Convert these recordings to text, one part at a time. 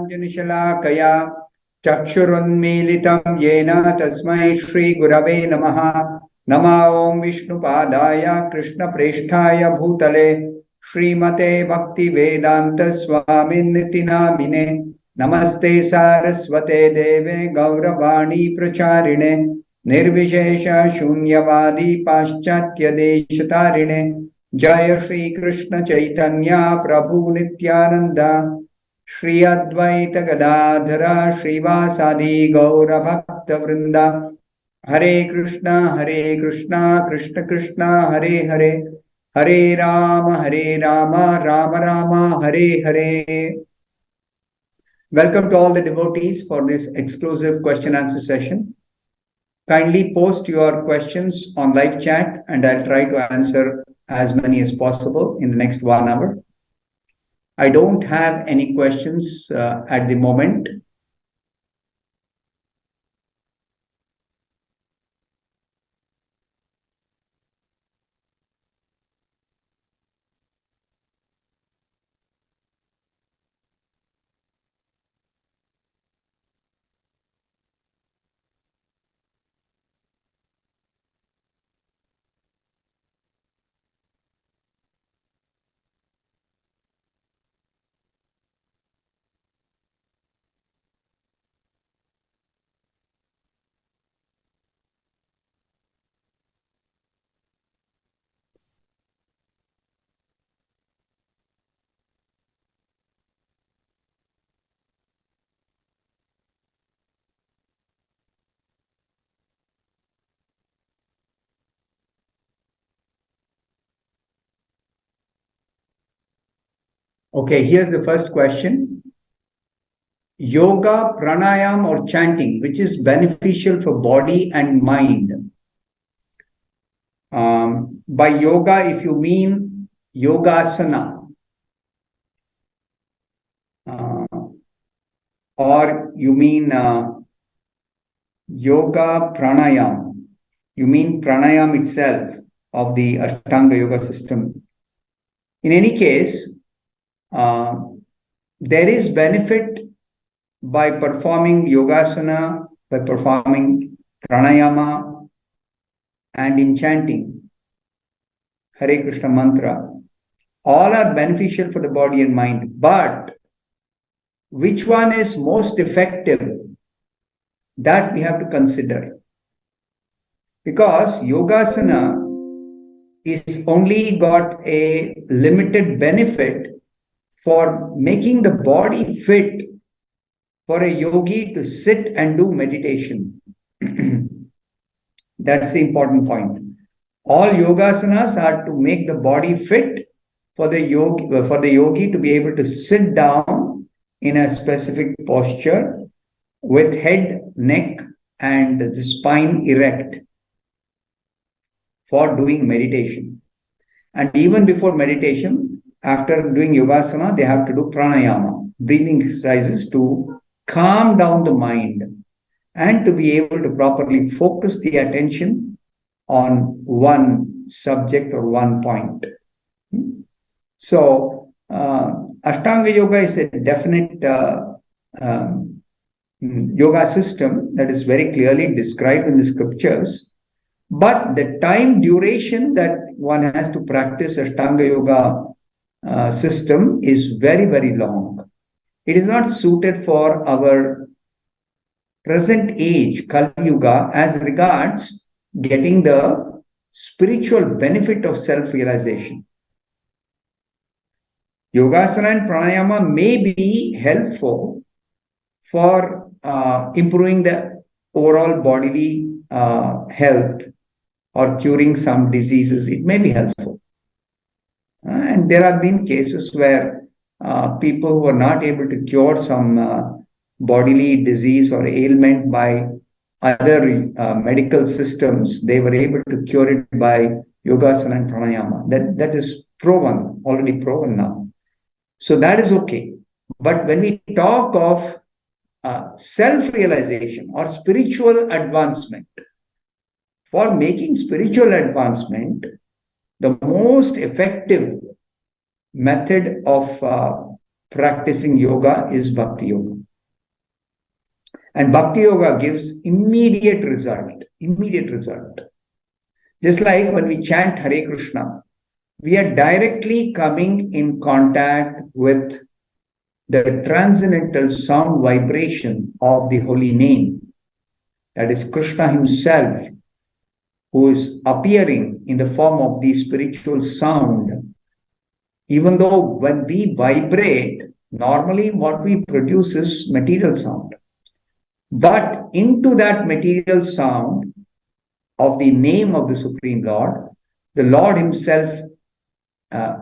ज्ञानाञ्जनशलाकया चक्षुरुन्मीलितं येन तस्मै श्रीगुरवे नमः। नमो ॐ विष्णुपादाय कृष्णप्रेष्ठाय भूतले श्रीमते भक्तिवेदान्त स्वामिनिति नामिने। नमस्ते सारस्वते देवे गौरवाणी प्रचारिणे निर्विशेष शून्यवादी पाश्चात्य देशतारिणे। जय श्री कृष्ण चैतन्य प्रभु नित्यानंद श्री अद्वैत गदाधर श्रीवासादि गौर भक्त वृंदा। हरे कृष्णा कृष्ण कृष्ण हरे हरे, हरे Ram Ram Ram Hare Hare. Welcome to all the devotees for this exclusive question answer session. Kindly post your questions on live chat and I'll try to answer as many as possible in the next 1 hour. I don't have any questions at the moment. Okay, here's the first question. Yoga, pranayama or chanting, which is beneficial for body and mind? By yoga, if you mean yogasana, or you mean yoga pranayama, you mean pranayama itself of the Ashtanga Yoga system. In any case, there is benefit by performing yogasana, by performing pranayama, and in chanting Hare Krishna mantra. All are beneficial for the body and mind, but which one is most effective? That we have to consider. Because yogasana is only got a limited benefit for making the body fit for a yogi to sit and do meditation. That's the important point. All yogasanas are to make the body fit for the yogi to be able to sit down in a specific posture with head, neck, and the spine erect for doing meditation. And even before meditation, after doing yogasana, they have to do pranayama, breathing exercises to calm down the mind and to be able to properly focus the attention on one subject or one point. So, Ashtanga Yoga is a definite yoga system that is very clearly described in the scriptures. But the time duration that one has to practice Ashtanga Yoga system is very, very long. It is not suited for our present age, Kali Yuga, as regards getting the spiritual benefit of self-realization. Yogasana and pranayama may be helpful for improving the overall bodily health or curing some diseases. It may be helpful. And there have been cases where people who are not able to cure some bodily disease or ailment by other medical systems, they were able to cure it by yogasana and pranayama. That is proven, already proven now. So that is okay. But when we talk of self-realization or spiritual advancement, for making spiritual advancement, the most effective method of practicing yoga is Bhakti Yoga. And Bhakti Yoga gives immediate result. Immediate result. Just like when we chant Hare Krishna, we are directly coming in contact with the transcendental sound vibration of the holy name. That is Krishna himself, who is appearing in the form of the spiritual sound. Even though when we vibrate, normally what we produce is material sound. But into that material sound of the name of the Supreme Lord, the Lord himself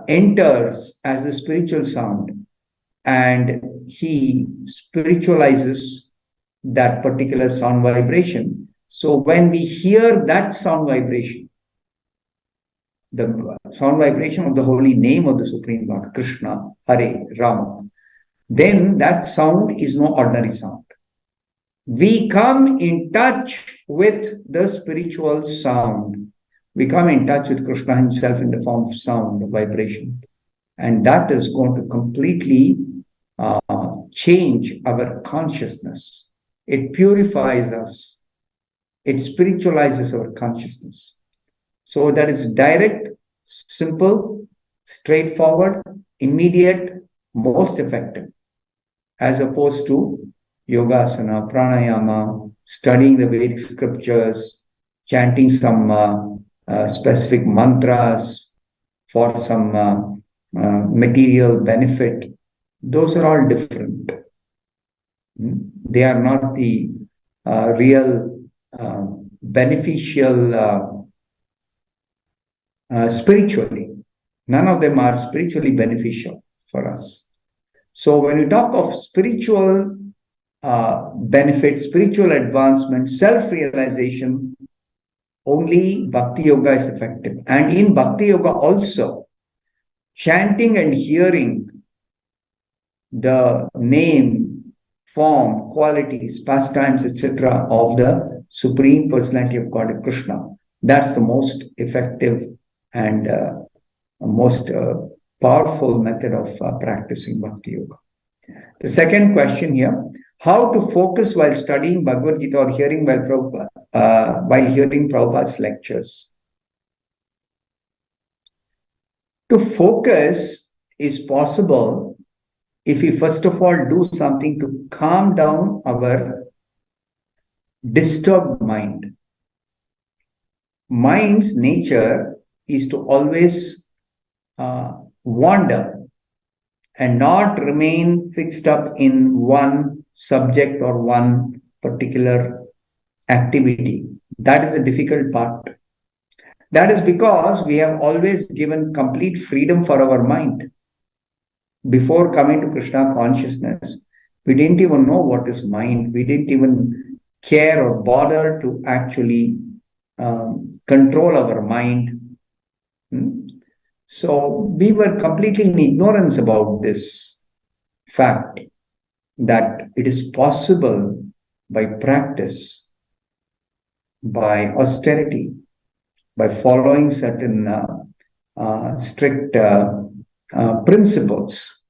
enters as a spiritual sound, and he spiritualizes that particular sound vibration. So when we hear that sound vibration, the sound vibration of the holy name of the Supreme Lord, Krishna, Hare, Rama, then that sound is no ordinary sound. We come in touch with the spiritual sound. We come in touch with Krishna himself in the form of sound, vibration. And that is going to completely change our consciousness. It purifies us. It spiritualizes our consciousness. So that is direct, simple, straightforward, immediate, most effective, as opposed to yogasana, pranayama, studying the Vedic scriptures, chanting some specific mantras for some material benefit. Those are all different. They are not the real beneficial spiritually. None of them are spiritually beneficial for us. So when we talk of spiritual benefit, spiritual advancement, self-realization, only Bhakti Yoga is effective. And in Bhakti Yoga also, chanting and hearing the name, form, qualities, pastimes, etc. of the Supreme Personality of Godhead, Krishna, that's the most effective and most powerful method of practicing Bhakti Yoga. The second question here, how to focus while studying Bhagavad-gita or hearing while hearing Prabhupada's lectures? To focus is possible if we first of all do something to calm down our disturbed mind. Mind's nature is to always wander and not remain fixed up in one subject or one particular activity. That is the difficult part. That is because we have always given complete freedom for our mind. Before coming to Krishna consciousness, we didn't even know what is mind. We didn't even care or bother to actually control our mind. So we were completely in ignorance about this fact that it is possible by practice, by austerity, by following certain strict principles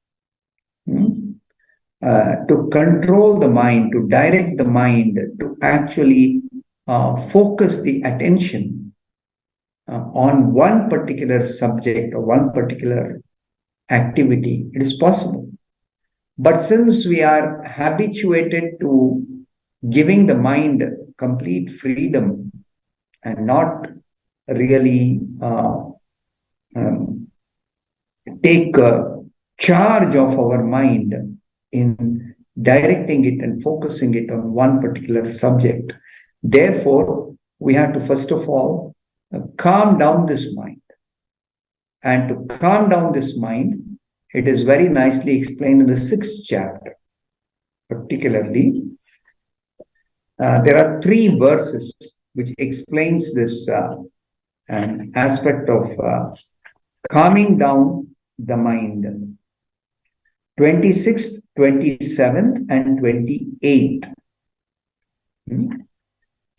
to control the mind, to direct the mind, to actually focus the attention on one particular subject or one particular activity. It is possible. But since we are habituated to giving the mind complete freedom and not really take charge of our mind in directing it and focusing it on one particular subject, therefore, we have to first of all calm down this mind. And to calm down this mind, it is very nicely explained in the 6th chapter. Particularly, there are 3 verses which explains this aspect of calming down the mind. 26th, 27th, and 28th.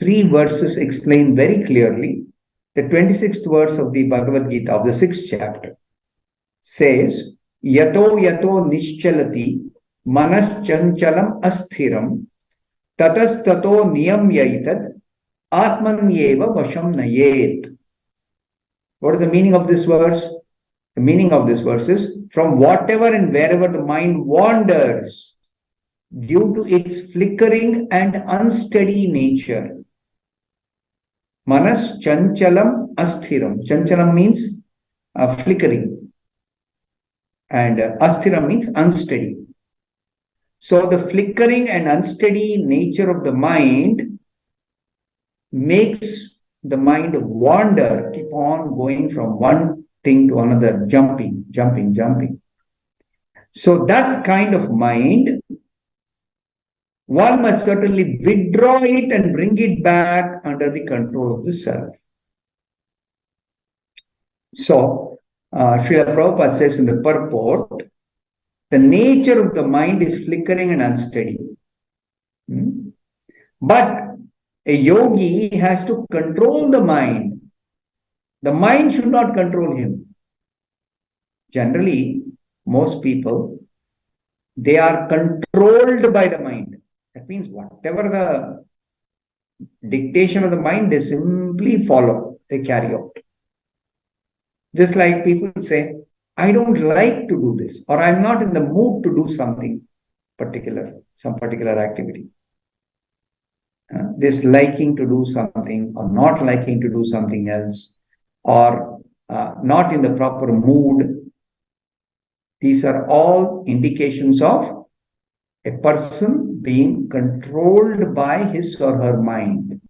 3 verses explain very clearly. The 26th verse of the Bhagavad-gita of the 6th chapter says, yato yato nischalati manaschancchalam asthiram tatastato niyamyaitat atmanyeva vasham nayet. What is the meaning of this verse? The meaning of this verse is, from whatever and wherever the mind wanders due to its flickering and unsteady nature. Manas chanchalam asthiram. Chanchalam means flickering, and asthiram means unsteady. So the flickering and unsteady nature of the mind makes the mind wander, keep on going from one thing to another, jumping. So that kind of mind, one must certainly withdraw it and bring it back under the control of the self. So, Srila Prabhupada says in the purport, the nature of the mind is flickering and unsteady. But a yogi has to control the mind. The mind should not control him. Generally, most people, they are controlled by the mind. That means whatever the dictation of the mind, they simply follow, they carry out. Just like people say, I don't like to do this, or I'm not in the mood to do something particular, some particular activity. This liking to do something or not liking to do something else, or not in the proper mood. These are all indications of a person being controlled by his or her mind.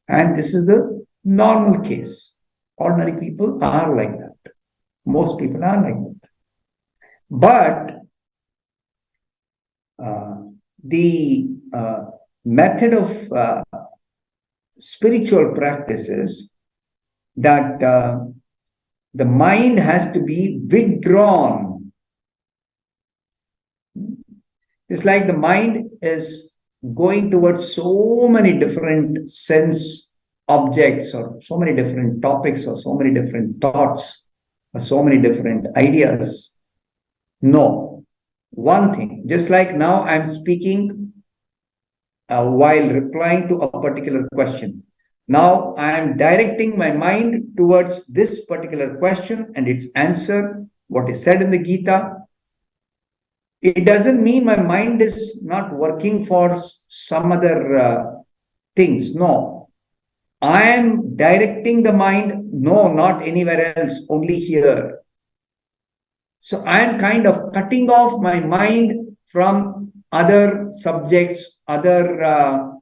And this is the normal case. Ordinary people are like that. Most people are like that. But the method of spiritual practice is that the mind has to be withdrawn. It's like the mind is going towards so many different sense objects, or so many different topics, or so many different thoughts, or so many different ideas. No, one thing. Just like now I'm speaking while replying to a particular question. Now I am directing my mind towards this particular question and its answer, what is said in the Gita. It doesn't mean my mind is not working for some other things. No. I am directing the mind, no, not anywhere else, only here. So I am kind of cutting off my mind from other subjects, other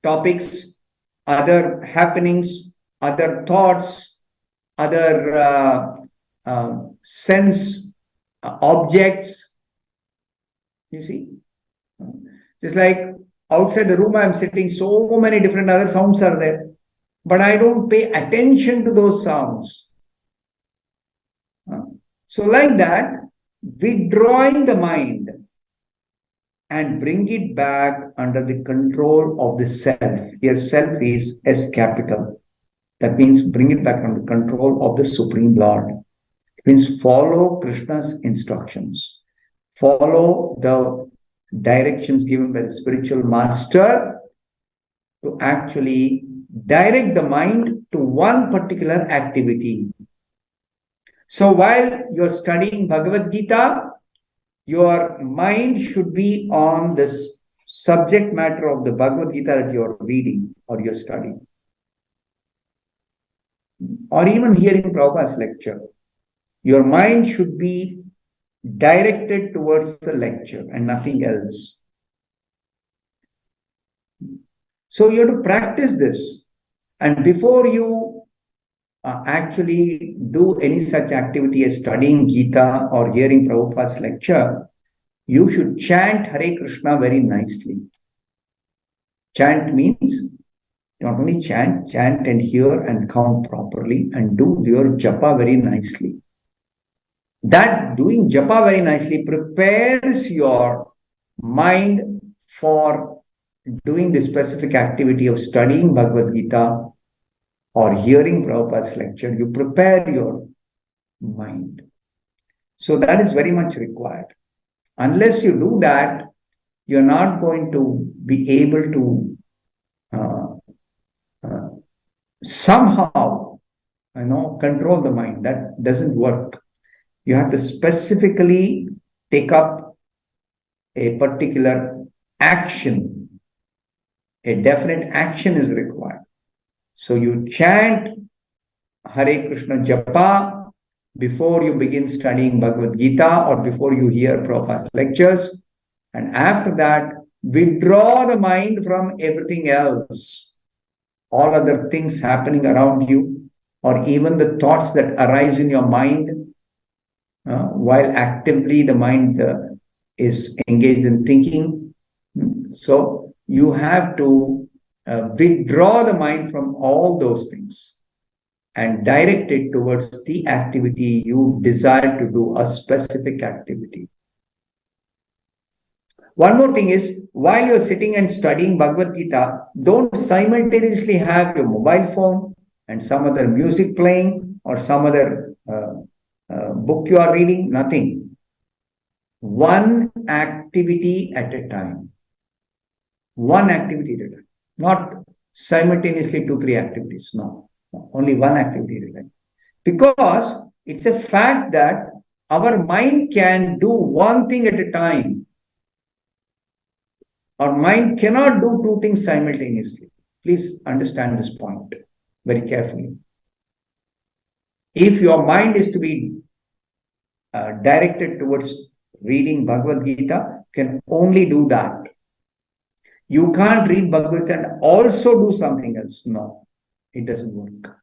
topics, other happenings, other thoughts, other sense objects. You see? Just like outside the room, I'm sitting, so many different other sounds are there. But I don't pay attention to those sounds. So like that, withdrawing the mind and bring it back under the control of the self. Here self is S capital. That means bring it back under control of the Supreme Lord. It means follow Krishna's instructions. Follow the directions given by the spiritual master to actually direct the mind to one particular activity. So while you're studying Bhagavad-gita, your mind should be on this subject matter of the Bhagavad-gita that you're reading or you're studying. Or even hearing Prabhupada's lecture. Your mind should be directed towards the lecture and nothing else. So you have to practice this. And before you actually do any such activity as studying Gita or hearing Prabhupada's lecture, you should chant Hare Krishna very nicely. Chant means not only chant and hear and count properly and do your japa very nicely. That doing japa very nicely prepares your mind for doing the specific activity of studying Bhagavad-gita or hearing Prabhupada's lecture. You prepare your mind. So that is very much required. Unless you do that, you're not going to be able to somehow, control the mind. That doesn't work. You have to specifically take up a particular action. A definite action is required. So you chant Hare Krishna Japa before you begin studying Bhagavad-gita or before you hear Prabhupada's lectures. And after that, withdraw the mind from everything else, all other things happening around you, or even the thoughts that arise in your mind while actively the mind is engaged in thinking. So you have to withdraw the mind from all those things and direct it towards the activity you desire to do, a specific activity. One more thing is, while you're sitting and studying Bhagavad Gita, don't simultaneously have your mobile phone and some other music playing or some other book you are reading, nothing. One activity at a time. One activity at a time. Not simultaneously 2-3 activities. No. Only one activity at a time. Because it's a fact that our mind can do one thing at a time. Our mind cannot do 2 things simultaneously. Please understand this point very carefully. If your mind is to be directed towards reading Bhagavad Gita, you can only do that. You can't read Bhagavad Gita and also do something else. No, it doesn't work.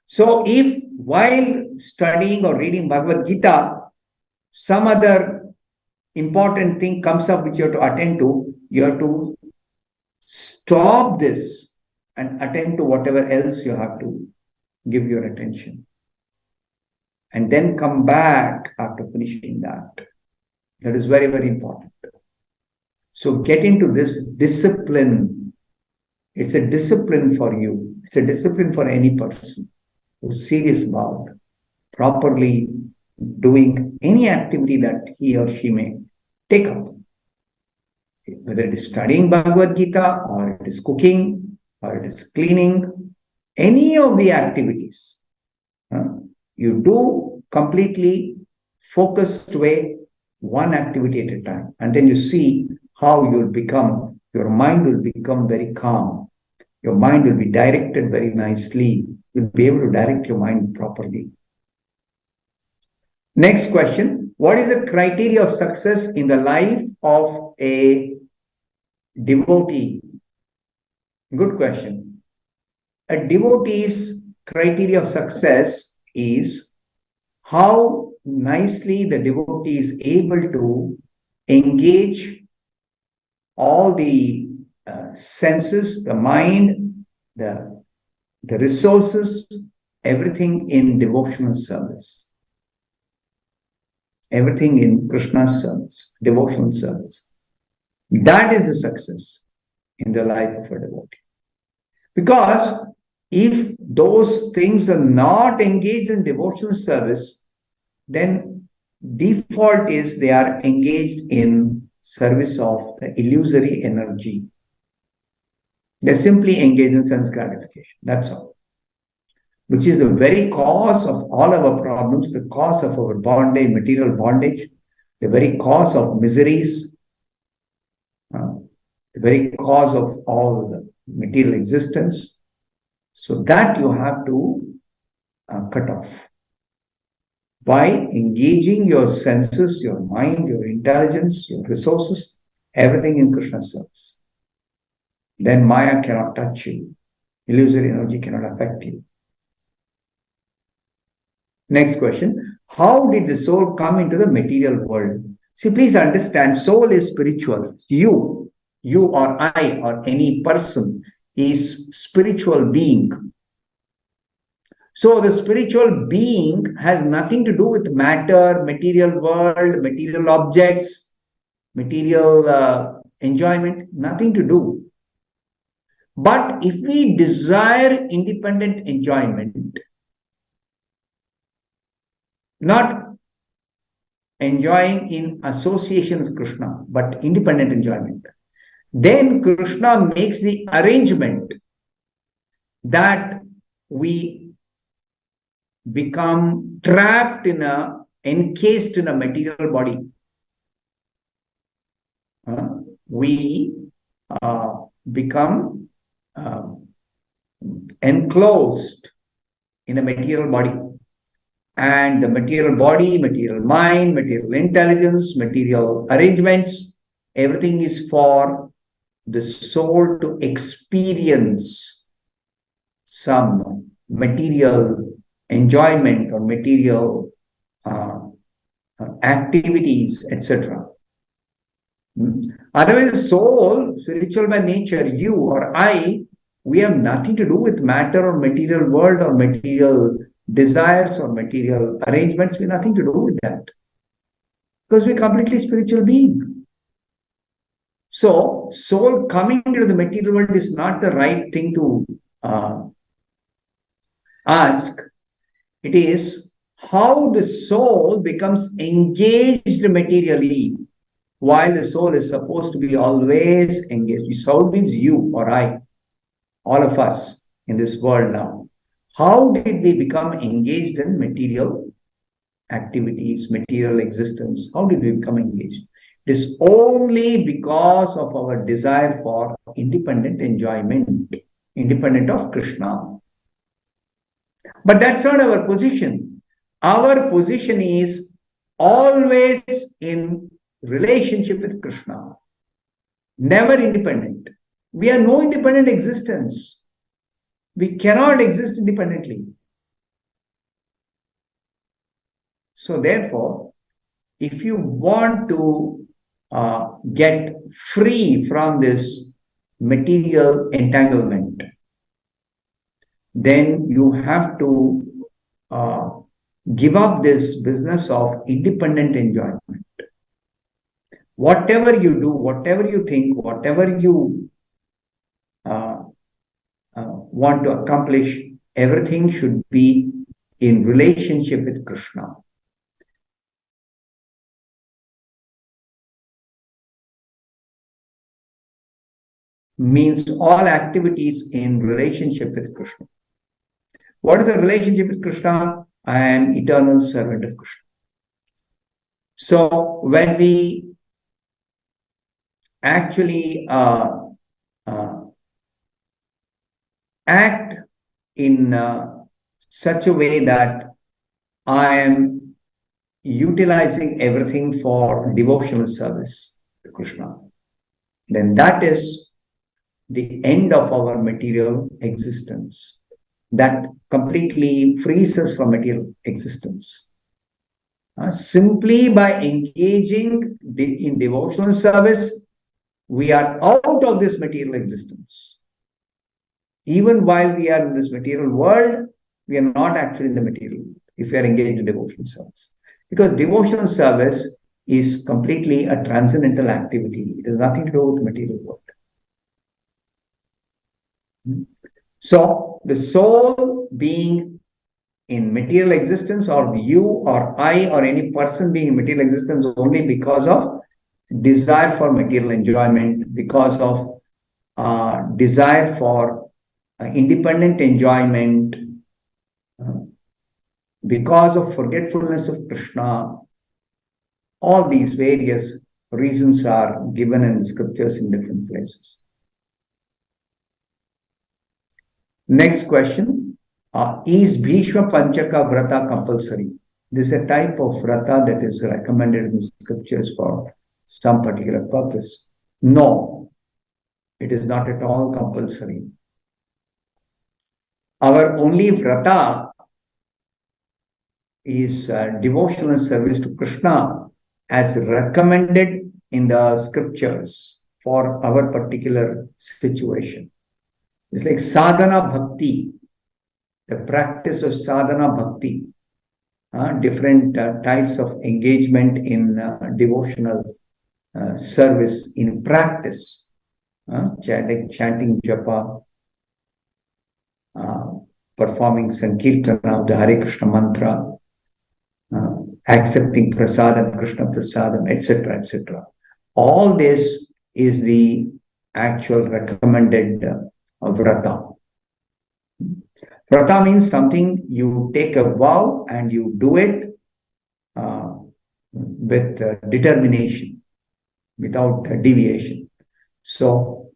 So if while studying or reading Bhagavad Gita, some other important thing comes up which you have to attend to, you have to stop this and attend to whatever else you have to give your attention. And then come back after finishing that. That is very, very important. So get into this discipline. It's a discipline for you. It's a discipline for any person who's serious about properly doing any activity that he or she may take up. Whether it is studying Bhagavad Gita, or it is cooking, or it is cleaning, any of the activities, you do completely focused way, one activity at a time. And then you see how you'll become, your mind will become very calm. Your mind will be directed very nicely. You'll be able to direct your mind properly. Next question. What is the criteria of success in the life of a devotee? Good question. A devotee's criteria of success is how nicely the devotee is able to engage all the senses, the mind, the resources, everything in devotional service. Everything in Krishna's service, devotional service. That is the success in the life of a devotee. Because if those things are not engaged in devotional service, then default is they are engaged in service of the illusory energy. They simply engage in sense gratification. That's all. Which is the very cause of all our problems, the cause of our bondage, material bondage, the very cause of miseries, the very cause of all the material existence. So that you have to cut off by engaging your senses, your mind, your intelligence, your resources, everything in Krishna's service. Then Maya cannot touch you. Illusory energy cannot affect you. Next question. How did the soul come into the material world? See, please understand, soul is spiritual. You or I or any person is spiritual being. So the spiritual being has nothing to do with matter, material world, material objects, material enjoyment, nothing to do. But if we desire independent enjoyment, not enjoying in association with Krishna, but independent enjoyment. Then Krishna makes the arrangement that we become trapped encased in a material body. We become enclosed in a material body. And the material body, material mind, material intelligence, material arrangements, everything is for the soul to experience some material enjoyment or material activities, etc. Otherwise, soul, spiritual by nature, you or I, we have nothing to do with matter or material world or material desires or material arrangements. We have nothing to do with that. Because we're completely spiritual being. So, soul coming into the material world is not the right thing to ask. It is how the soul becomes engaged materially while the soul is supposed to be always engaged. Soul means you or I, all of us in this world now. How did we become engaged in material activities, material existence? How did we become engaged? It is only because of our desire for independent enjoyment, independent of Krishna. But that's not our position. Our position is always in relationship with Krishna, never independent. We are no independent existence. We cannot exist independently. So therefore, if you want to get free from this material entanglement, then you have to give up this business of independent enjoyment. Whatever you do, whatever you think, whatever you want to accomplish, everything should be in relationship with Krishna. Means all activities in relationship with Krishna. What is the relationship with Krishna? I am eternal servant of Krishna. So when we actually act in such a way that I am utilizing everything for devotional service to Krishna, then that is the end of our material existence. That completely frees us from material existence. Simply by engaging in devotional service, we are out of this material existence. Even while we are in this material world, we are not actually in the material if we are engaged in devotional service. Because devotional service is completely a transcendental activity. It has nothing to do with the material world. So, the soul being in material existence, or you or I or any person being in material existence only because of desire for material enjoyment, because of desire for independent enjoyment, because of forgetfulness of Krishna. All these various reasons are given in the scriptures in different places. Next question, is Bhishma Panchaka vrata compulsory? This is a type of vrata that is recommended in the scriptures for some particular purpose. No, it is not at all compulsory. Our only vrata is devotional service to Krishna as recommended in the scriptures for our particular situation. It's like sadhana bhakti, the practice of sadhana bhakti, different types of engagement in devotional service in practice, chanting japa, performing sankirtana of the Hare Krishna mantra, accepting prasadam, Krishna Prasadam, etc., etc. All this is the actual recommended vrata. Vrata means something you take a vow and you do it with determination, without deviation. So,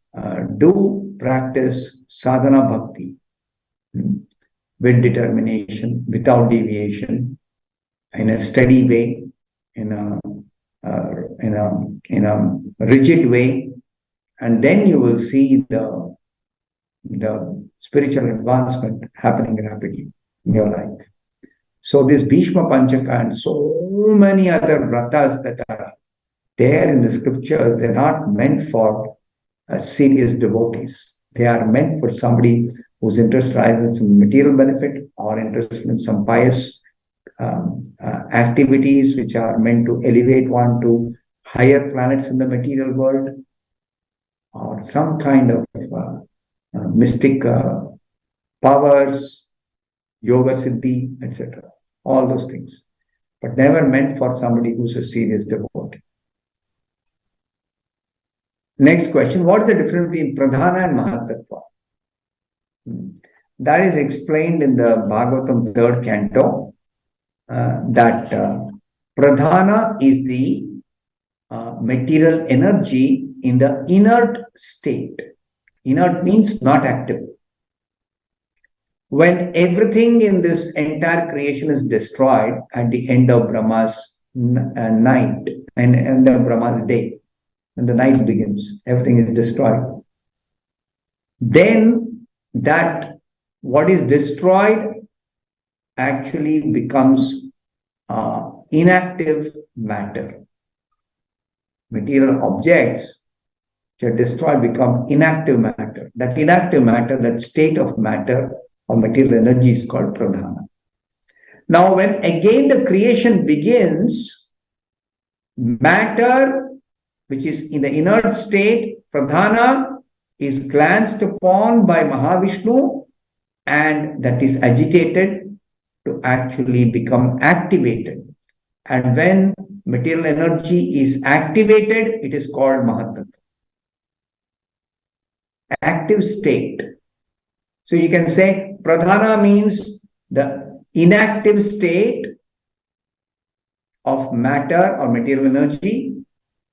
do practice sadhana bhakti with determination, without deviation, in a steady way, in a rigid way, and then you will see the spiritual advancement happening rapidly in your life. So this Bhishma Panchaka and so many other vratas that are there in the scriptures, they're not meant for serious devotees. They are meant for somebody who's interested either in some material benefit or interested in some pious activities which are meant to elevate one to higher planets in the material world, or some kind of mystic powers, yoga siddhi, etc. All those things, but never meant for somebody who's a serious devotee. Next question, what is the difference between Pradhana and Mahat-tattva? That is explained in the Bhagavatam 3rd canto, that Pradhana is the material energy in the inert state. Inert means not active. When everything in this entire creation is destroyed at the end of Brahma's night and end of Brahma's day, when the night begins, everything is destroyed. Then that what is destroyed actually becomes inactive matter. Material objects which are destroyed become inactive matter. That inactive matter, that state of matter or material energy is called pradhana. Now, when again the creation begins, matter which is in the inert state, pradhana, is glanced upon by Mahavishnu, and that is agitated to actually become activated. And when material energy is activated, it is called Mahat-tattva. Active state. So you can say pradhana means the inactive state of matter or material energy,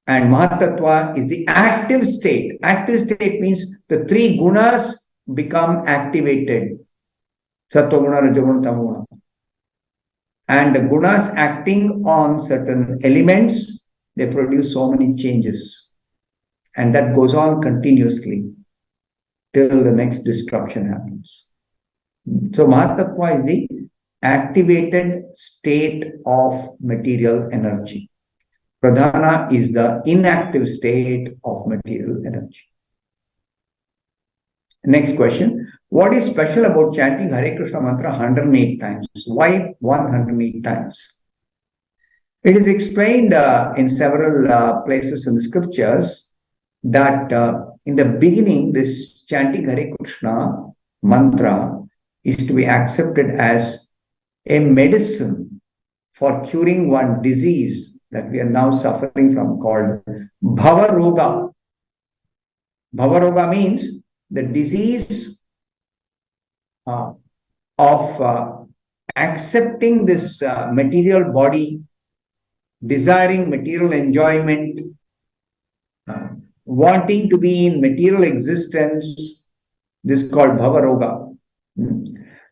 and Mahat-tattva is the active state. Active state means the three gunas become activated. Sattva guna, rajoguna, tamoguna. And the gunas acting on certain elements, they produce so many changes. And that goes on continuously till the next destruction happens. So Mahat-tattva is the activated state of material energy. Pradhana is the inactive state of material energy. Next question. What is special about chanting Hare Krishna mantra 108 times? Why 108 times? It is explained in several places in the scriptures that in the beginning, this chanting Hare Krishna mantra is to be accepted as a medicine for curing one disease that we are now suffering from called Bhava-roga. Bhava-roga means the disease of accepting this material body, desiring material enjoyment, wanting to be in material existence. This is called Bhava-roga.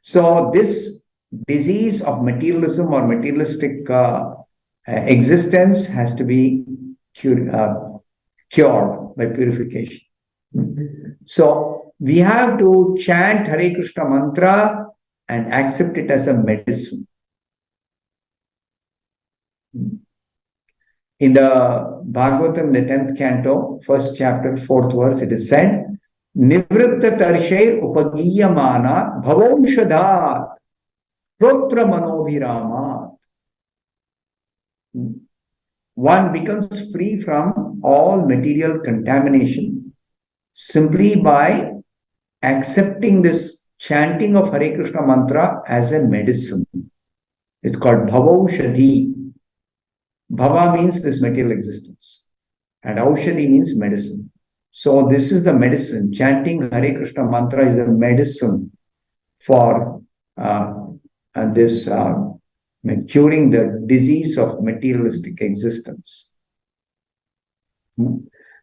So this disease of materialism or materialistic existence has to be cured by purification. So we have to chant Hare Krishna mantra and accept it as a medicine. In the Bhagavatam, the 10th canto, 1st chapter, 4th verse, it is said, Nivritta tarshair upagiyamana bhavonshadhat protra manobhiramat. One becomes free from all material contamination simply by accepting this chanting of Hare Krishna mantra as a medicine. It's called Bhavaushadhi. Bhava means this material existence, and Aushadhi means medicine. So this is the medicine. Chanting Hare Krishna mantra is the medicine for this curing the disease of materialistic existence.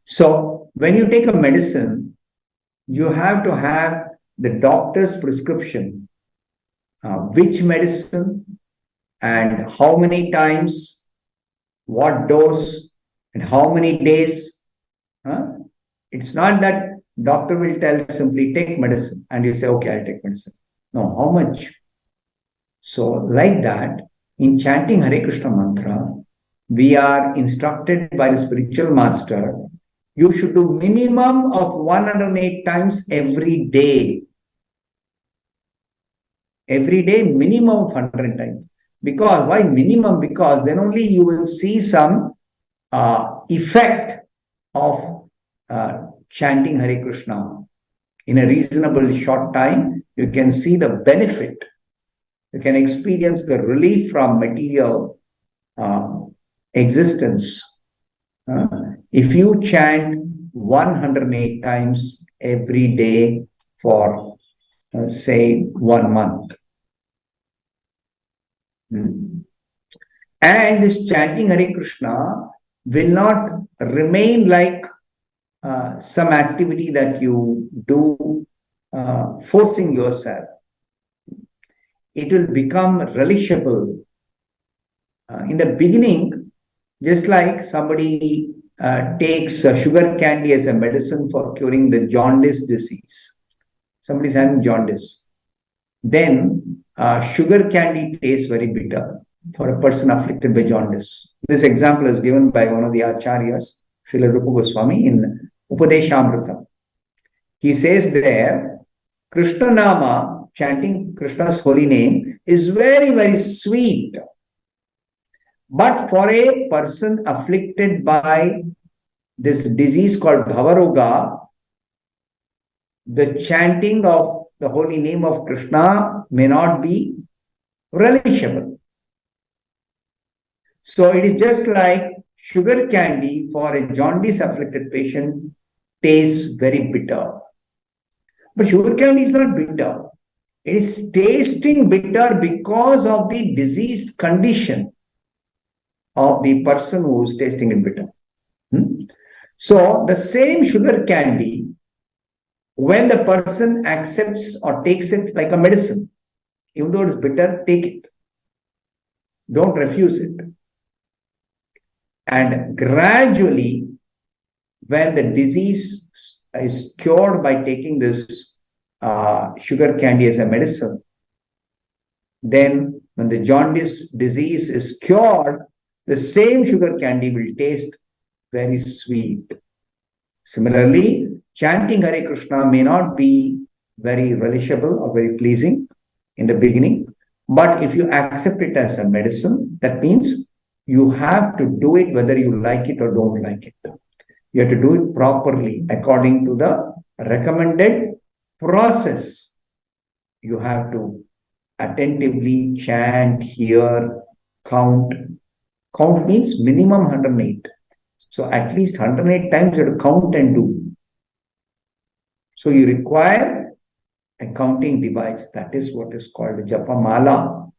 So when you take a medicine, you have to have the doctor's prescription, which medicine and how many times, what dose, and how many days. It's not that doctor will tell simply take medicine and you say, okay, I'll take medicine. No, how much? So like that, in chanting Hare Krishna mantra, we are instructed by the spiritual master, you should do minimum of 108 times every day. Every day, minimum of 100 times. Because, why minimum? Because then only you will see some effect of chanting Hare Krishna. In a reasonable short time, you can see the benefit. You can experience the relief from material existence. If you chant 108 times every day for, say, 1 month. And this chanting Hare Krishna will not remain like some activity that you do forcing yourself. It will become relishable. In the beginning, just like somebody takes sugar candy as a medicine for curing the jaundice disease. Somebody is having jaundice. Then sugar candy tastes very bitter for a person afflicted by jaundice. This example is given by one of the acharyas, Srila Rupa Goswami, in Upadeshamrita. He says there, Krishna Nama, chanting Krishna's holy name, is very, very sweet. But for a person afflicted by this disease called Bhavaroga, the chanting of the holy name of Krishna may not be relishable. So it is just like sugar candy for a jaundice afflicted patient tastes very bitter. But sugar candy is not bitter. It is tasting bitter because of the diseased condition of the person who is tasting it bitter. So the same sugar candy, when the person accepts or takes it like a medicine, even though it is bitter, take it. Don't refuse it. And gradually, when the disease is cured by taking this sugar candy as a medicine, then when the jaundice disease is cured, the same sugar candy will taste very sweet. Similarly, chanting Hare Krishna may not be very relishable or very pleasing in the beginning, but if you accept it as a medicine, that means you have to do it whether you like it or don't like it. You have to do it properly according to the recommended process. You have to attentively chant, hear, count. Count means minimum 108. So at least 108 times you have to count and do. So you require a counting device. That is what is called Japamala.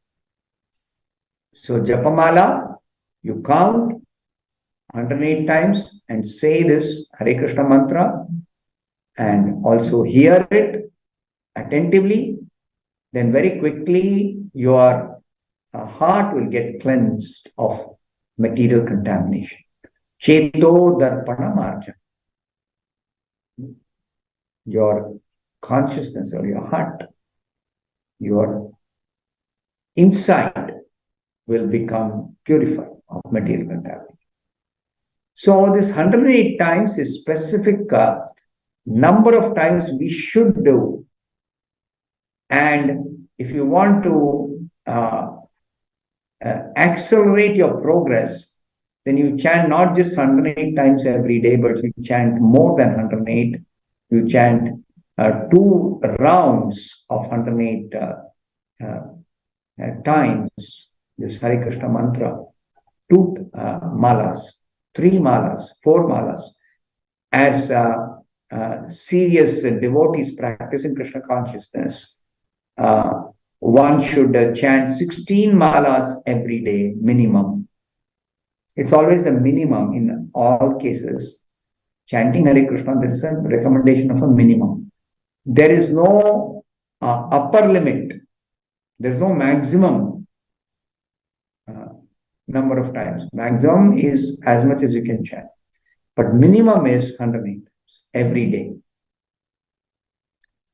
So Japamala, you count 108 times and say this Hare Krishna mantra and also hear it attentively. Then very quickly your heart will get cleansed of material contamination. Cheto darpana marja. Your consciousness or your heart, your inside will become purified of material contamination. So this 108 times is specific number of times we should do. And if you want to accelerate your progress, then you chant not just 108 times every day, but you chant more than 108. You chant 2 rounds of 108 times this Hare Krishna mantra, 2 malas, 3 malas, 4 malas, as serious devotees practicing Krishna consciousness, one should chant 16 malas every day minimum. It's always the minimum in all cases. Chanting Hare Krishna, there is a recommendation of a minimum. There is no upper limit. There is no maximum number of times. Maximum is as much as you can chant. But minimum is 108 times every day.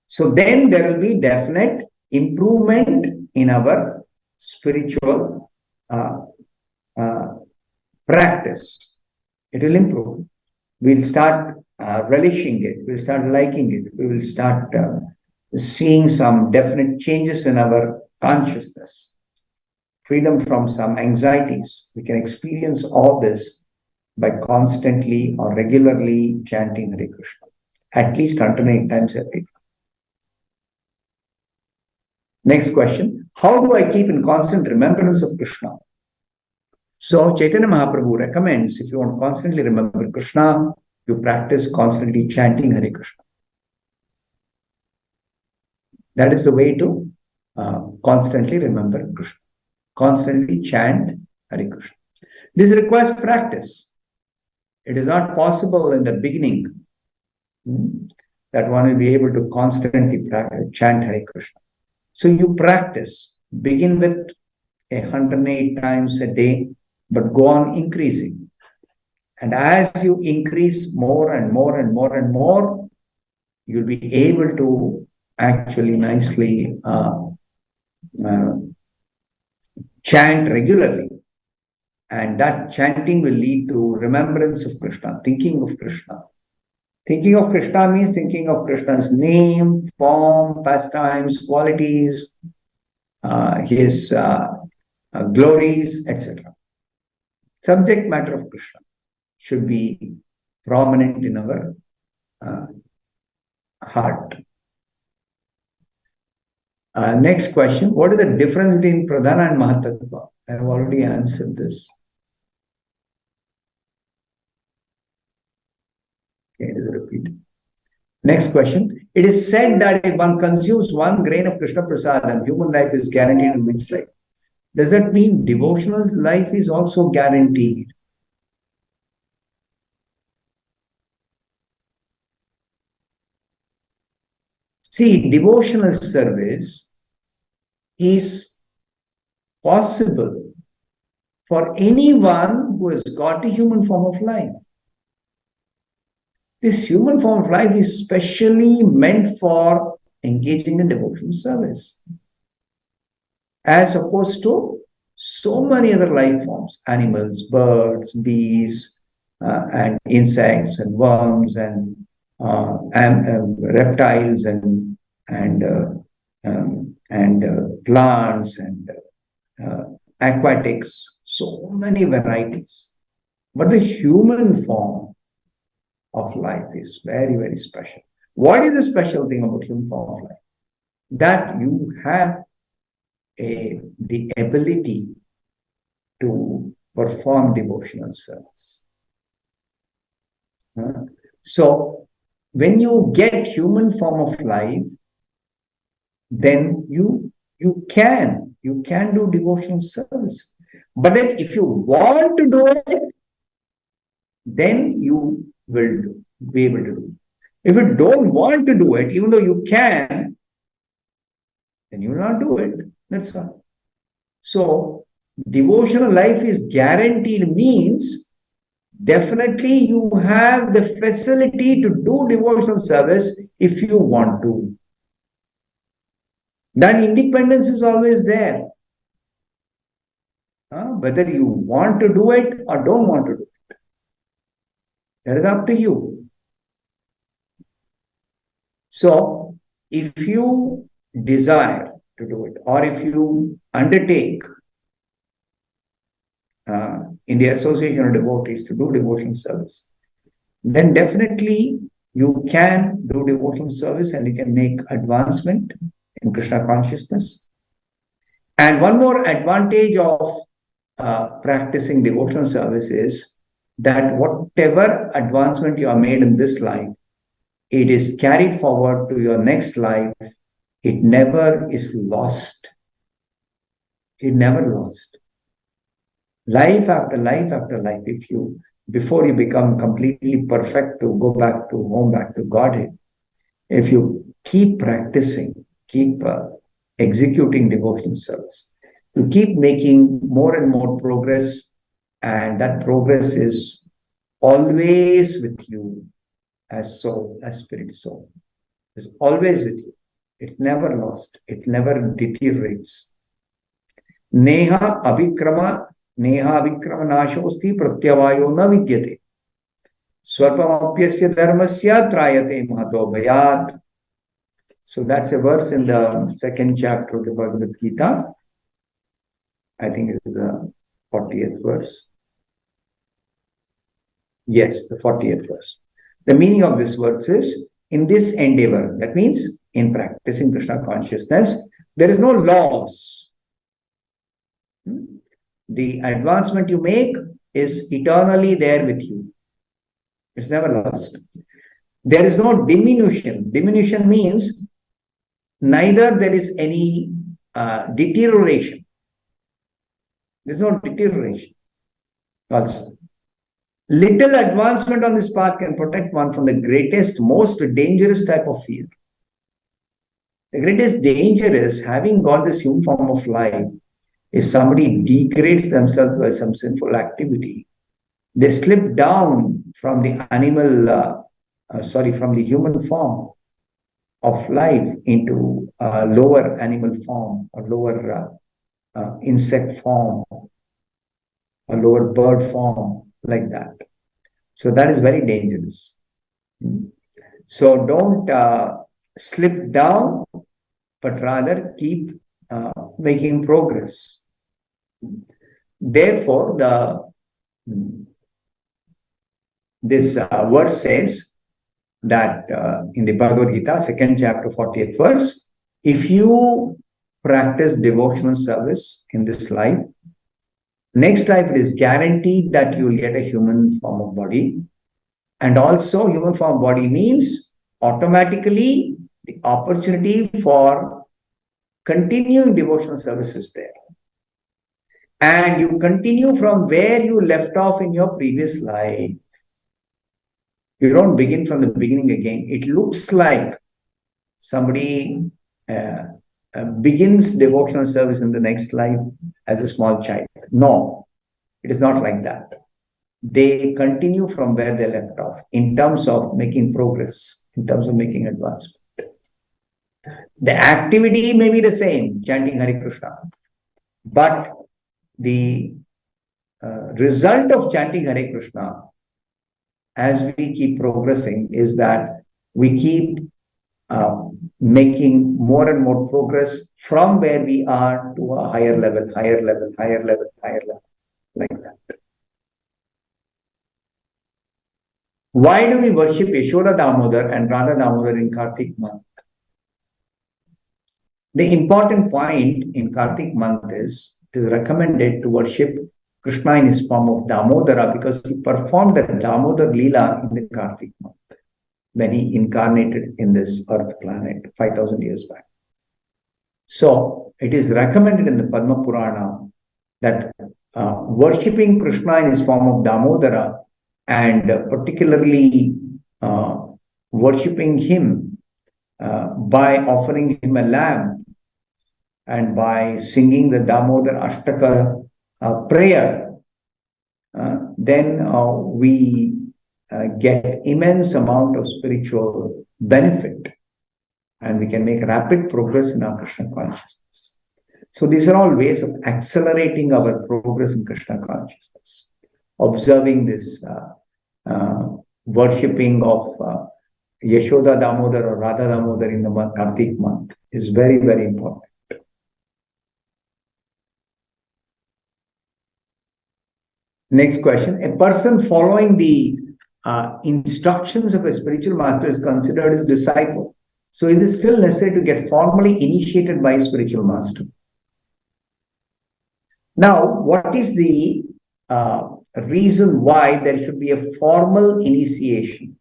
So then there will be definite improvement in our spiritual practice. It will improve. We'll start relishing it. We'll start liking it. We will start seeing some definite changes in our consciousness. Freedom from some anxieties. We can experience all this by constantly or regularly chanting Hare Krishna. At least 108 times every day. Next question. How do I keep in constant remembrance of Krishna? So Chaitanya Mahaprabhu recommends, if you want to constantly remember Krishna, you practice constantly chanting Hare Krishna. That is the way to constantly remember Krishna. Constantly chant Hare Krishna. This requires practice. It is not possible in the beginning that one will be able to constantly chant Hare Krishna. So you practice. Begin with 108 times a day, but go on increasing. And as you increase more and more and more and more, you'll be able to actually nicely chant regularly. And that chanting will lead to remembrance of Krishna, thinking of Krishna. Thinking of Krishna means thinking of Krishna's name, form, pastimes, qualities, his glories, etc. Subject matter of Krishna should be prominent in our heart. Next question. What is the difference between Pradhana and Mahat-tattva? I have already answered this. Okay, it is repeated. Next question. It is said that if one consumes 1 grain of Krishna Prasadam, human life is guaranteed in which life? Does that mean devotional life is also guaranteed? See, devotional service is possible for anyone who has got a human form of life. This human form of life is specially meant for engaging in devotional service, as opposed to so many other life forms, animals, birds, bees, and insects and worms and reptiles and plants and aquatics, so many varieties. But the human form of life is very, very special. What is the special thing about human form of life? That you have the ability to perform devotional service. So when you get human form of life, then you can do devotional service. But then if you want to do it, then you will be able to do it. If you don't want to do it, even though you can, then you will not do it. That's all. So devotional life is guaranteed means definitely you have the facility to do devotional service if you want to. That independence is always there. Whether you want to do it or don't want to do it. That is up to you. So, if you desire to do it, or if you undertake in the association of devotees to do devotional service, then definitely you can do devotional service and you can make advancement in Krishna consciousness. And one more advantage of practicing devotional service is that whatever advancement you are made in this life, it is carried forward to your next life. It never is lost. It never lost. Life after life after life, before you become completely perfect to go back to home, back to Godhead, if you keep practicing, keep executing devotional service, you keep making more and more progress, and that progress is always with you as soul, as spirit soul. It's always with you. It's never lost. It never deteriorates. Neha avikrama nashosti pratyavayo na vidyate. Swapamapyasya dharmasya trayate mahato bhayat. So that's a verse in the second chapter of the Bhagavad-gita. I think it is the 40th verse. Yes, the 40th verse. The meaning of this verse is, in this endeavor, that means in practicing Krishna consciousness, there is no loss. The advancement you make is eternally there with you. It's never lost. There is no diminution. Diminution means neither there is any deterioration. There's no deterioration also. Little advancement on this path can protect one from the greatest, most dangerous type of fear. The greatest danger is having got this human form of life. If somebody degrades themselves by some sinful activity, they slip down from the from the human form of life into a lower animal form, or lower insect form, a lower bird form, like that. So that is very dangerous. So don't slip down, but rather keep making progress. Therefore, this verse says that in the Bhagavad-gita, second chapter, 40th verse, if you practice devotional service in this life, next life it is guaranteed that you will get a human form of body. And also, human form of body means automatically the opportunity for continuing devotional service is there. And you continue from where you left off in your previous life. You don't begin from the beginning again. It looks like somebody begins devotional service in the next life as a small child. No, it is not like that. They continue from where they left off in terms of making progress, in terms of making advancement. The activity may be the same, chanting Hare Krishna, but the result of chanting Hare Krishna as we keep progressing is that we keep making more and more progress from where we are to a higher level, higher level, higher level, higher level, like that. Why do we worship Yashoda Damodar and Radha Damodar in Kartik month? The important point in Kartik month is it is recommended to worship Krishna in his form of Damodara because he performed the Damodar Leela in the Kartik month when he incarnated in this earth planet 5,000 years back. So it is recommended in the Padma Purana that worshipping Krishna in his form of Damodara and particularly worshipping him by offering him a lamb and by singing the Damodar Ashtaka prayer, then we get immense amount of spiritual benefit and we can make rapid progress in our Krishna consciousness. So these are all ways of accelerating our progress in Krishna consciousness. Observing this worshipping of Yashoda Damodar or Radha Damodar in the Kartik month is very, very important. Next question. A person following the instructions of a spiritual master is considered his disciple. So is it still necessary to get formally initiated by a spiritual master? Now, what is the reason why there should be a formal initiation?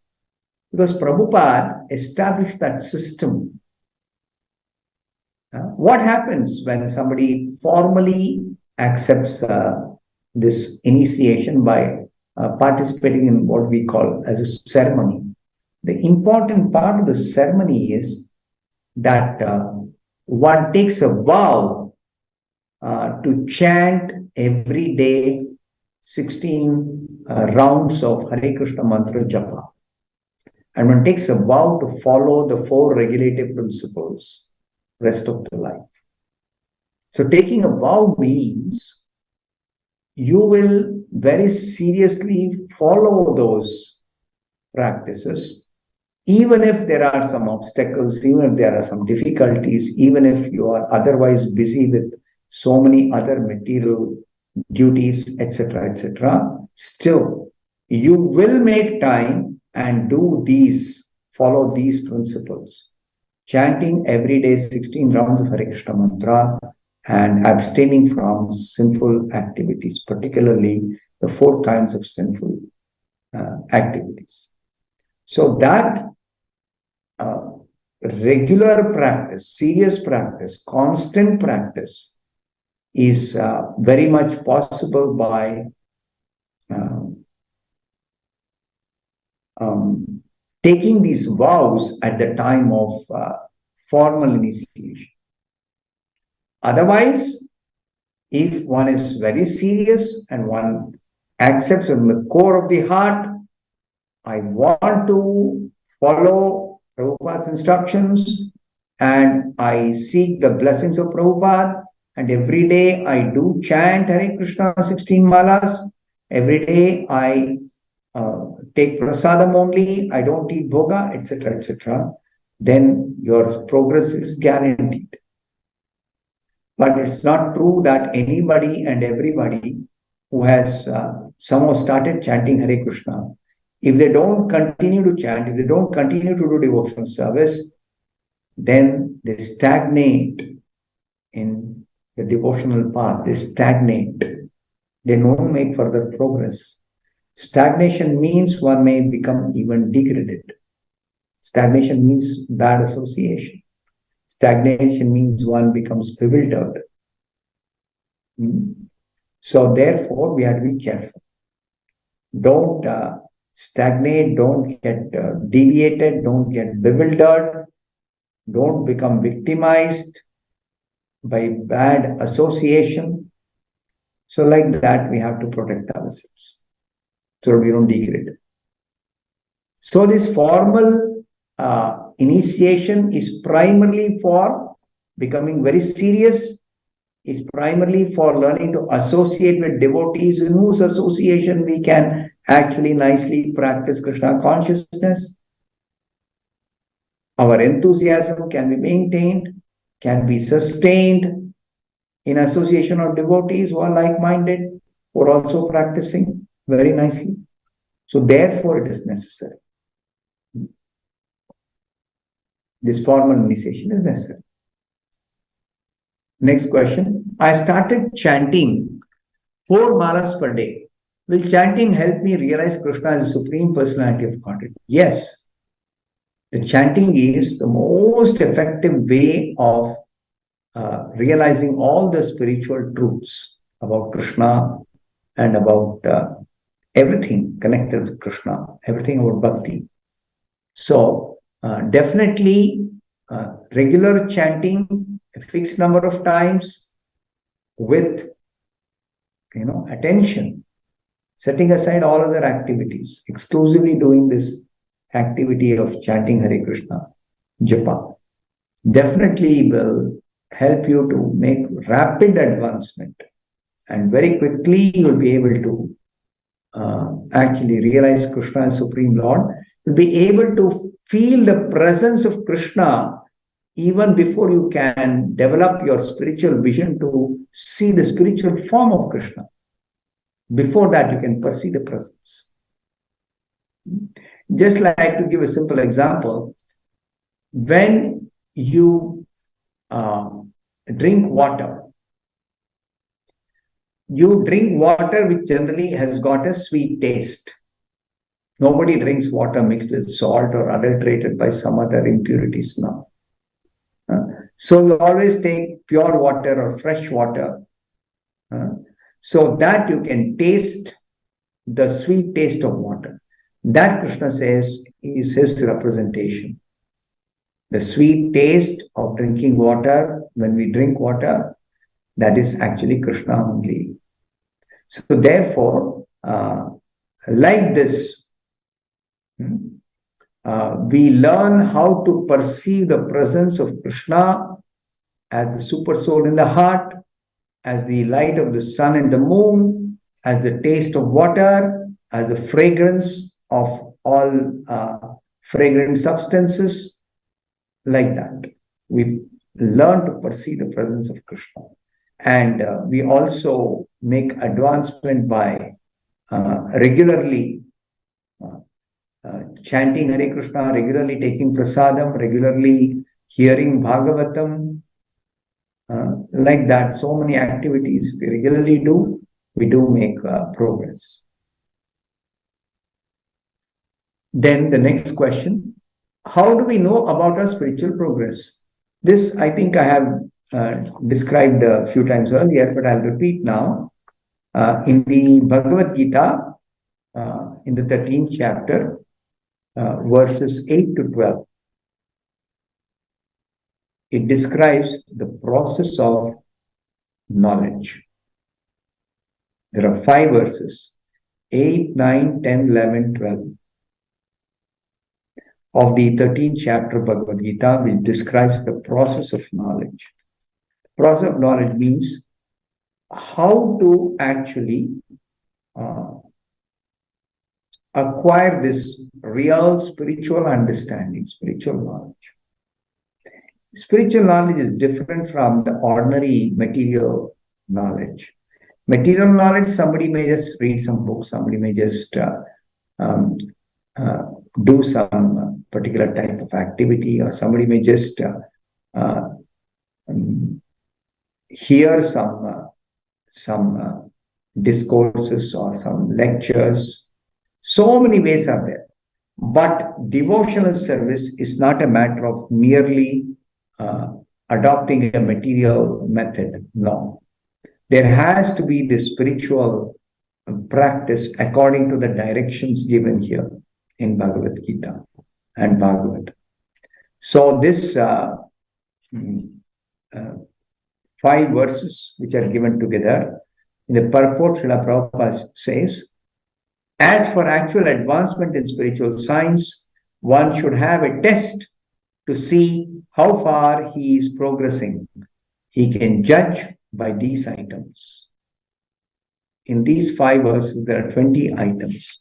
Because Prabhupada established that system. What happens when somebody formally accepts this initiation by participating in what we call as a ceremony? The important part of the ceremony is that one takes a vow to chant every day 16 rounds of Hare Krishna mantra japa. And one takes a vow to follow the 4 regulative principles rest of the life. So taking a vow means you will very seriously follow those practices, even if there are some obstacles, even if there are some difficulties, even if you are otherwise busy with so many other material duties, etc., etc., still you will make time and follow these principles. Chanting every day 16 rounds of Hare Krishna mantra and abstaining from sinful activities, particularly the 4 kinds of sinful activities. So that regular practice, serious practice, constant practice is very much possible by taking these vows at the time of formal initiation. Otherwise, if one is very serious and one accepts from the core of the heart, I want to follow Prabhupada's instructions and I seek the blessings of Prabhupada, and every day I do chant Hare Krishna 16 malas. Every day I take prasadam only, I don't eat bhoga, etc., etc., then your progress is guaranteed. But it's not true that anybody and everybody who has somehow started chanting Hare Krishna, if they don't continue to chant, if they don't continue to do devotional service, then they stagnate in the devotional path. They stagnate. They don't make further progress. Stagnation means one may become even degraded. Stagnation means bad association. Stagnation means one becomes bewildered. So therefore, we have to be careful. Don't stagnate, don't get deviated, don't get bewildered, don't become victimized by bad association. So like that, we have to protect ourselves so we don't degrade. So this formal initiation is primarily for becoming very serious, is primarily for learning to associate with devotees, in whose association we can actually nicely practice Krishna consciousness. Our enthusiasm can be maintained, can be sustained in association of devotees who are like-minded, who are also practicing very nicely. So therefore it is necessary. This formal initiation is necessary. Next question. I started chanting 4 malas per day. Will chanting help me realize Krishna as the Supreme Personality of Godhead? Yes. The chanting is the most effective way of realizing all the spiritual truths about Krishna and about everything connected with Krishna, everything about bhakti. So definitely regular chanting, a fixed number of times with attention, setting aside all other activities, exclusively doing this activity of chanting Hare Krishna japa, definitely will help you to make rapid advancement, and very quickly you will be able to actually realize Krishna as Supreme Lord. You'll be able to feel the presence of Krishna even before you can develop your spiritual vision to see the spiritual form of Krishna. Before that, you can perceive the presence. Just like to give a simple example, when you drink water, you drink water which generally has got a sweet taste. Nobody drinks water mixed with salt or adulterated by some other impurities now. So you always take pure water or fresh water, so that you can taste the sweet taste of water. That Krishna says is his representation. The sweet taste of drinking water, when we drink water, that is actually Krishna only. So therefore, like this, we learn how to perceive the presence of Krishna as the super soul in the heart, as the light of the sun and the moon, as the taste of water, as the fragrance of all fragrant substances, like that. We learn to perceive the presence of Krishna. And we also make advancement by regularly chanting Hare Krishna, regularly taking Prasadam, regularly hearing Bhagavatam, like that. So many activities we regularly do, we do make progress. Then the next question, how do we know about our spiritual progress? This I think I have described a few times earlier, but I'll repeat now. In the Bhagavad-gita, in the 13th chapter, verses 8 to 12, it describes the process of knowledge. There are 5 verses, 8, 9, 10, 11, 12, of the 13th chapter of Bhagavad-gita, which describes the process of knowledge. Process of knowledge means how to actually acquire this real spiritual understanding, spiritual knowledge. Spiritual knowledge is different from the ordinary material knowledge. Material knowledge, somebody may just read some books, somebody may just do some particular type of activity, or somebody may just hear some discourses or some lectures. So many ways are there. But devotional service is not a matter of merely adopting a material method. No. There has to be this spiritual practice according to the directions given here in Bhagavad-gita and Bhagavatam. So this 5 verses which are given together, in the purport, Srila Prabhupada says, as for actual advancement in spiritual science, one should have a test to see how far he is progressing. He can judge by these items. In these 5 verses, there are 20 items.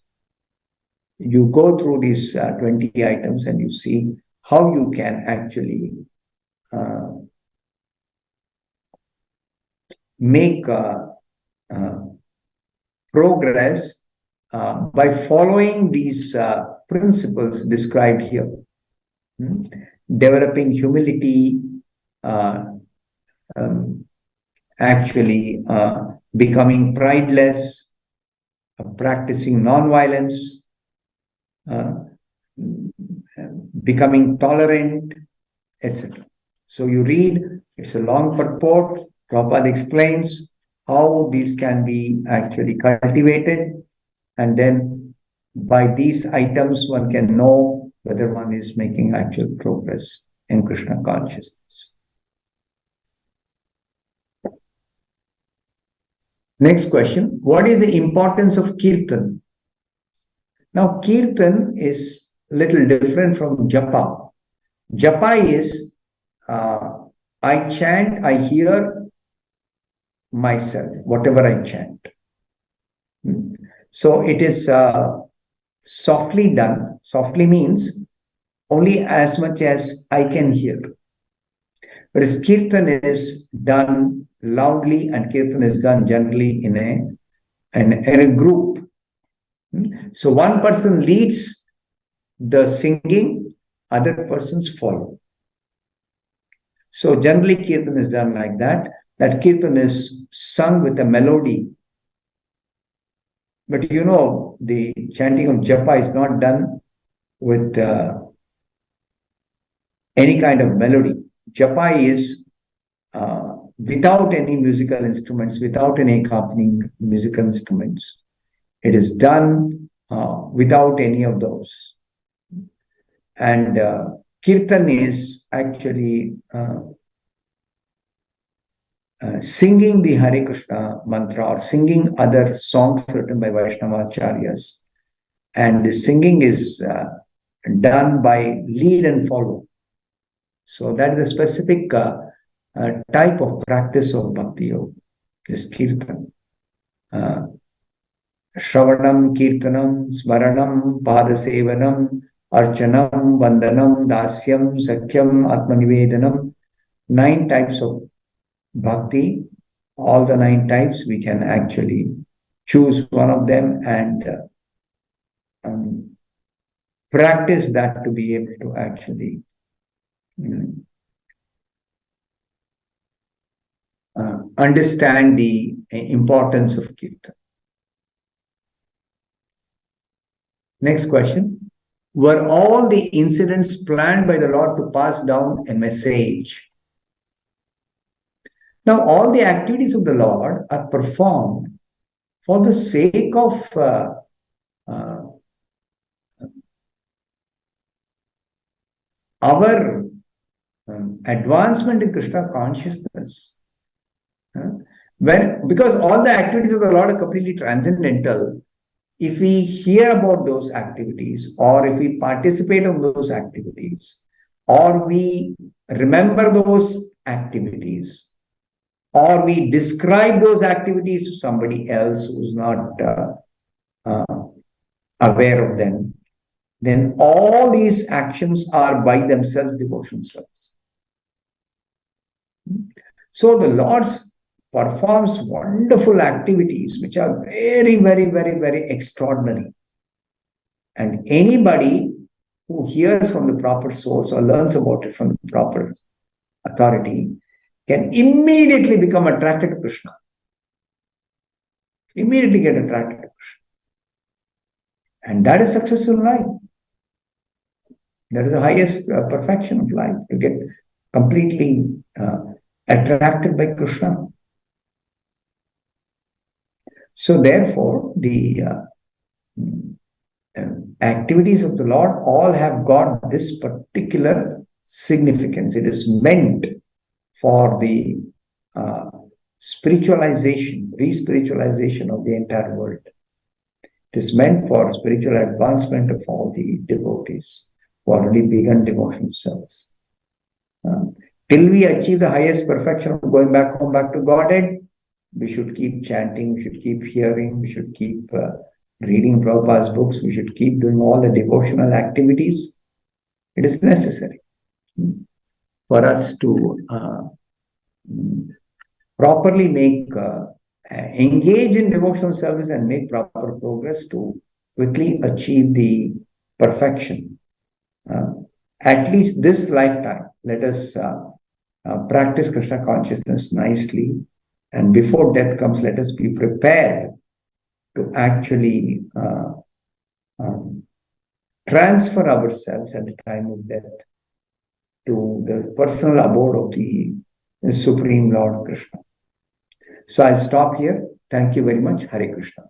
You go through these 20 items and you see how you can actually make progress by following these principles described here. Developing humility, actually becoming prideless, practicing non-violence, becoming tolerant, etc. So you read, it's a long purport. Prabhupada explains how these can be actually cultivated, and then by these items one can know whether one is making actual progress in Krishna consciousness. Next question, what is the importance of kirtan? Now, kirtan is a little different from japa. Japa is, I chant, I hear myself, whatever I chant. So it is softly done. Softly means only as much as I can hear. Whereas kirtan is done loudly, and kirtan is done generally in a group. So one person leads the singing, other persons follow. So generally kirtan is done like that. That kirtan is sung with a melody But you know, the chanting of japa is not done with any kind of melody. Japa is without any musical instruments, without any accompanying musical instruments. It is done without any of those. And kirtan is actually singing the Hare Krishna mantra or singing other songs written by Vaishnava acharyas. And the singing is done by lead and follow. So that is a specific type of practice of bhakti yoga, this kirtan. Shravanam, kirtanam, smaranam, padasevanam, archanam, vandanam, dasyam, sakyam, atmanivedanam. 9 types of bhakti. All the 9 types, we can actually choose one of them and practice that to be able to actually understand the importance of kirtan. Next question. Were all the incidents planned by the Lord to pass down a message? Now, all the activities of the Lord are performed for the sake of our advancement in Krishna consciousness. Because all the activities of the Lord are completely transcendental, if we hear about those activities, or if we participate in those activities, or we remember those activities, or we describe those activities to somebody else who's not aware of them, then all these actions are by themselves devotional service. So the Lord performs wonderful activities which are very, very, very, very extraordinary. And anybody who hears from the proper source or learns about it from the proper authority can immediately become attracted to Krishna. Immediately get attracted to Krishna. And that is success in life. That is the highest perfection of life, to get completely attracted by Krishna. So therefore, the activities of the Lord all have got this particular significance. It is meant for the spiritualization, re-spiritualization of the entire world. It is meant for spiritual advancement of all the devotees who already begun devotional service. Till we achieve the highest perfection of going back home, back to Godhead, we should keep chanting, we should keep hearing, we should keep reading Prabhupada's books, we should keep doing all the devotional activities. It is necessary for us to properly engage in devotional service and make proper progress to quickly achieve the perfection. At least this lifetime, let us practice Krishna consciousness nicely. And before death comes, let us be prepared to actually transfer ourselves at the time of death to the personal abode of the Supreme Lord Krishna. So I'll stop here. Thank you very much. Hare Krishna.